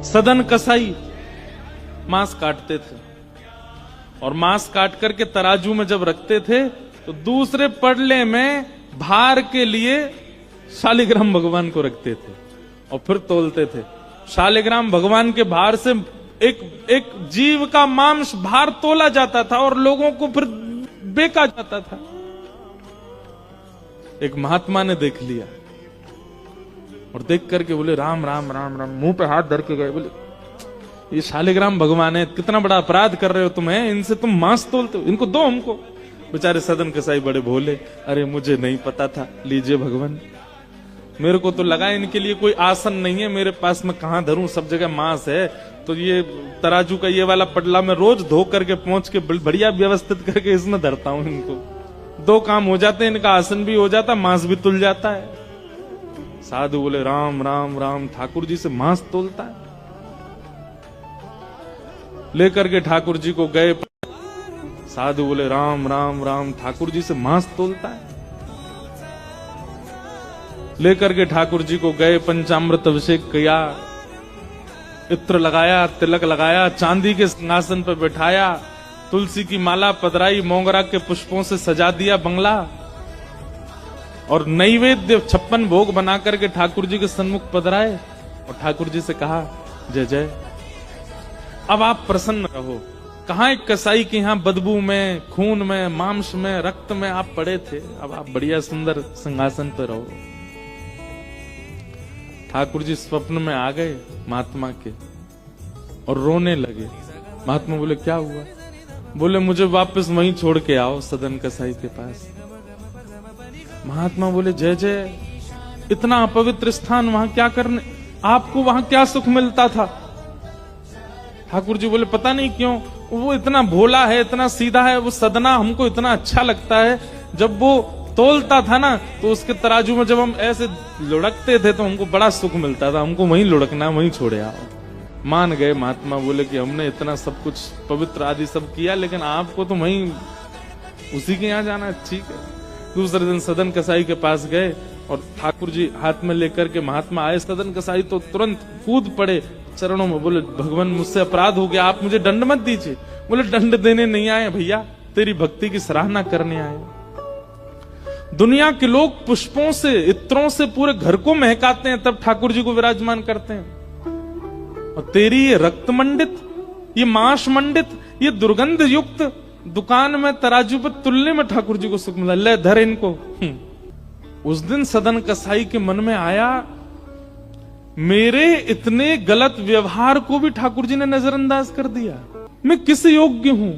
सदन कसाई मांस काटते थे और मांस काट करके तराजू में जब रखते थे तो दूसरे पड़ले में भार के लिए शालिग्राम भगवान को रखते थे और फिर तोलते थे। शालिग्राम भगवान के भार से एक जीव का मांस भार तोला जाता था और लोगों को फिर बेचा जाता था। एक महात्मा ने देख लिया और देख करके बोले राम राम राम राम, मुंह पे हाथ धर के गए, बोले ये शालिग्राम भगवान है, कितना बड़ा अपराध कर रहे हो तुम, है इनसे तुम मांस तोलते हो, इनको दो हमको। बेचारे सदन कसाई बड़े भोले, अरे मुझे नहीं पता था, लीजिए भगवान, मेरे को तो लगा इनके लिए कोई आसन नहीं है, मेरे पास में कहां धरूं, सब जगह मांस है, तो ये तराजू का ये वाला पटला मैं रोज धो करके पहुंच के बढ़िया व्यवस्थित करके इसमें धरता हूं, इनको दो काम हो जाते हैं, इनका आसन भी हो जाता, मांस भी तुल जाता है। साधु बोले राम राम राम, ठाकुर जी से मांस तोलता है। लेकर के ठाकुर जी को गए, साधु बोले राम राम राम, ठाकुर जी से मांस तोलता है। लेकर के ठाकुर जी को गए, पंचामृत अभिषेक किया, इत्र लगाया, तिलक लगाया, चांदी के सिंहासन पर बैठाया, तुलसी की माला पधराई, मोगरा के पुष्पों से सजा दिया बंगला और नैवेद्य 56 भोग बना करके ठाकुर जी के सन्मुख पधराए और ठाकुर जी से कहा जय जय, अब आप प्रसन्न रहो। कहां एक कसाई के यहां बदबू में, खून में, मांस में, रक्त में आप पड़े थे, अब आप बढ़िया सुंदर सिंहासन पर रहो। ठाकुर जी स्वप्न में आ गए महात्मा के और रोने लगे। महात्मा बोले क्या हुआ? बोले मुझे वापस वहीं छोड़ के आओ, सदन कसाई के पास। महात्मा बोले जय जय, इतना अपवित्र स्थान वहां क्या करने, आपको वहां क्या सुख मिलता था? ठाकुर जी बोले पता नहीं क्यों, वो इतना भोला है, इतना सीधा है, वो सदना हमको इतना अच्छा लगता है। जब वो तोलता था ना तो उसके तराजू में जब हम ऐसे लुढ़कते थे तो हमको बड़ा सुख मिलता था, हमको वहीं लुढ़कना, वहीं छोड़े आओ। मान गए महात्मा, बोले कि हमने इतना सब कुछ पवित्र आदि सब किया, लेकिन आपको तो वहीं उसी के यहाँ जाना, ठीक है। दूसरे दिन सदन कसाई के पास गए और ठाकुर जी हाथ में लेकर के महात्मा आए। सदन कसाई तो तुरंत कूद पड़े चरणों में, बोले भगवान मुझसे अपराध हो गया, आप मुझे दंड मत दीजिए। बोले दंड देने नहीं आए भैया, तेरी भक्ति की सराहना करने आए। दुनिया के लोग पुष्पों से, इत्रों से पूरे घर को महकाते हैं, तब ठाकुर जी को विराजमान करते हैं, और तेरी ये रक्त मंडित, ये मांस मंडित, ये दुर्गंध युक्त दुकान में तराजू पर तुलने में ठाकुर जी को सुख मिला, ले धर इनको। उस दिन सदन कसाई के मन में आया, मेरे इतने गलत व्यवहार को भी ठाकुर जी ने नजरअंदाज कर दिया, मैं किस योग्य हूं?